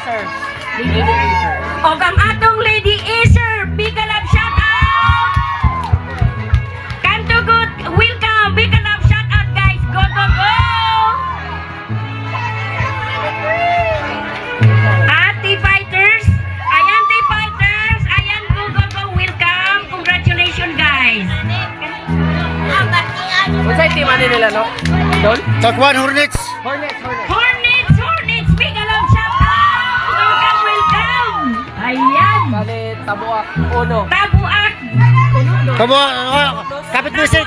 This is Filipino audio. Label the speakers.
Speaker 1: Acers. Lady Acers.
Speaker 2: O kang atong Lady Acer, big love shout out! Kanto good, welcome, big love shout out guys, go go go! Ati Fighters, ayan Ati Fighters, ayan go go go, welcome, congratulations guys!
Speaker 1: Unsay team ani nila no? Don?
Speaker 3: Takwan Hornets.
Speaker 1: Hornets.
Speaker 2: Hornets, big love shout out! Welcome, welcome! Ayan!
Speaker 1: Bali Tabuak Uno.
Speaker 2: Tabuak!
Speaker 3: Kamo kapit mo si